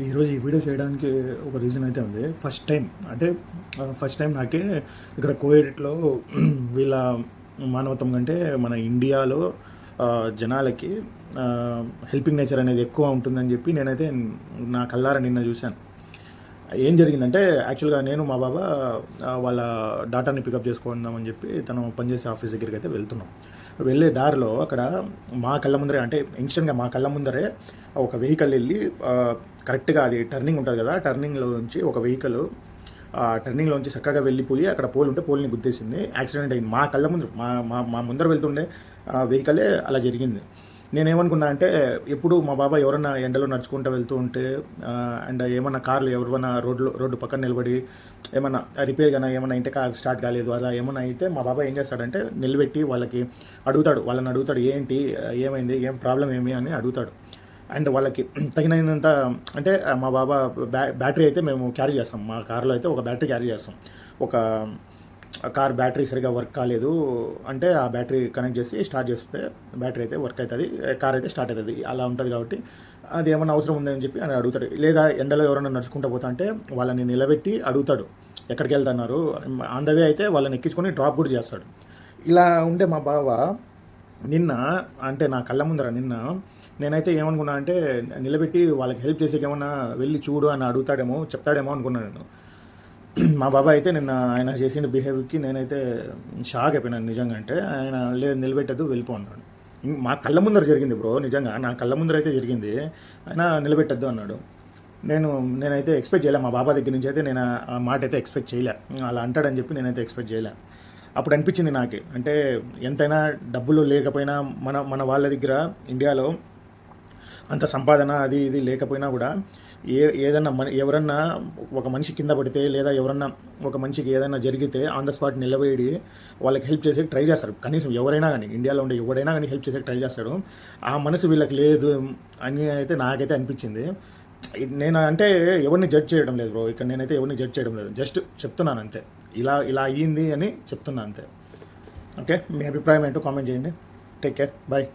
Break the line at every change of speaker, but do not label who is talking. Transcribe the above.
ఈరోజు ఈ వీడియో చేయడానికి ఒక రీజన్ అయితే ఉంది. ఫస్ట్ టైం నాకే ఇక్కడ కోవిడ్‌లో వీళ్ళ మానవత్వం కంటే మన ఇండియాలో జనాలకి హెల్పింగ్ నేచర్ అనేది ఎక్కువ ఉంటుందని చెప్పి నేనైతే నా కళ్ళారా నిన్న చూశాను. ఏం జరిగిందంటే యాక్చువల్‌గా నేను మా బావ వాళ్ళ డాటర్‌ని పికప్ చేసుకుందామని చెప్పి తను పనిచేసే ఆఫీస్ దగ్గరికైతే వెళ్తున్నాం. వెళ్ళే దారిలో అక్కడ మా కళ్ళ ముందరే, అంటే ఇన్స్టెంట్‌గా మా కళ్ళ ముందరే ఒక వెహికల్ వెళ్ళి కరెక్ట్‌గా అది టర్నింగ్ ఉంటుంది కదా! టర్నింగ్‌లో నుంచి ఒక వెహికల్ టర్నింగ్‌లోంచి చక్కగా వెళ్ళిపోయి అక్కడ పోల్ ఉంటే పోల్‌ని గుద్దేసింది. యాక్సిడెంట్ అయింది. మా కళ్ళ ముందు మా మా మా ముందర వెళ్తుండే వెహికలే అలా జరిగింది. నేనేమనుకున్నా అంటే, ఎప్పుడు మా బాబాయ్ ఎవరన్నా ఎండలో నడుచుకుంటూ వెళ్తూ ఉంటే అండ్ ఏమన్నా కార్లు ఎవరివన్నా రోడ్డు పక్కన నిలబడి ఏమన్నా రిపేర్ గానీ ఏమన్నా ఇంటే కార్ స్టార్ట్ కాలేదు అలా ఏమన్నా అయితే మా బాబాయ్ ఏం చేస్తాడంటే నిలబెట్టి వాళ్ళని అడుగుతాడు, ఏంటి, ఏమైంది, ఏం ప్రాబ్లం ఏమి అని అడుగుతాడు. అండ్ వాళ్ళకి తగినంత, అంటే మా బాబా బ్యాటరీ అయితే మేము క్యారీ చేస్తాం. మా కార్లో అయితే ఒక బ్యాటరీ క్యారీ చేస్తాం. ఒక కార్ బ్యాటరీ సరిగ్గా వర్క్ కాలేదు అంటే ఆ బ్యాటరీ కనెక్ట్ చేసి స్టార్ట్ చేస్తే బ్యాటరీ అయితే వర్క్ అవుతుంది, కార్ అయితే స్టార్ట్ అవుతుంది. అలా ఉంటుంది కాబట్టి అది ఏమన్నా అవసరం ఉందని చెప్పి అని అడుగుతాడు. లేదా ఎండలో ఎవరైనా నడుచుకుంటూ పోతా అంటే వాళ్ళని నిలబెట్టి అడుగుతాడు, ఎక్కడికి వెళ్తున్నారు. ఆన్ ద వే అయితే వాళ్ళని ఎక్కించుకొని డ్రాప్ కూడా చేస్తాడు. ఇలా ఉండే మా బావ నిన్న, అంటే నా కళ్ళ ముందర నిన్న నేనైతే ఏమనుకున్నా అంటే నిలబెట్టి వాళ్ళకి హెల్ప్ చేసేకి ఏమన్నా వెళ్ళి చూడు అని అడుగుతాడేమో, చెప్తాడేమో అనుకున్నాను నేను. మా బాబాయ్ అయితే నిన్న ఆయన చేసిన బిహేవియర్కి నేనైతే షాక్ అయిపోయినాను నిజంగా. అంటే ఆయన లేదు నిలబెట్టద్దు వెళ్ళిపో అన్నాడు. మా కళ్ళ ముందర జరిగింది బ్రో, నిజంగా నా కళ్ళ ముందర అయితే జరిగింది. ఆయన నిలబెట్టద్దు అన్నాడు. నేనైతే ఎక్స్పెక్ట్ చేయలే మా బాబా దగ్గర నుంచి అయితే నేను ఆ మాట అయితే ఎక్స్పెక్ట్ చేయలే. అలా అంటాడని చెప్పి నేనైతే ఎక్స్పెక్ట్ చేయలే. అప్పుడు అనిపించింది నాకు, అంటే ఎంతైనా డబ్బులు లేకపోయినా మన మన వాళ్ళ దగ్గర ఇండియాలో అంత సంపాదన అది ఇది లేకపోయినా కూడా ఏదన్నా ఎవరన్నా ఒక మనిషి కింద పడితే లేదా ఎవరన్నా ఒక మనిషికి ఏదైనా జరిగితే ఆన్ ద స్పాట్ నిలబడి వాళ్ళకి హెల్ప్ చేసేకి ట్రై చేస్తారు. కనీసం ఎవరైనా కానీ, ఇండియాలో ఉండే ఎవరైనా కానీ హెల్ప్ చేసేకి ట్రై చేస్తాడు. ఆ మనసు వీళ్ళకి లేదు అని అయితే నాకైతే అనిపించింది. నేను అంటే ఎవరిని జడ్జ్ చేయడం లేదు బ్రో, ఇక్కడ నేనైతే ఎవరిని జడ్జ్ చేయడం లేదు, జస్ట్ చెప్తున్నాను అంతే. ఇలా ఇలా అయ్యింది అని చెప్తున్నాను అంతే. ఓకే, మీ అభిప్రాయం ఏంటో కామెంట్ చేయండి. Take care, bye.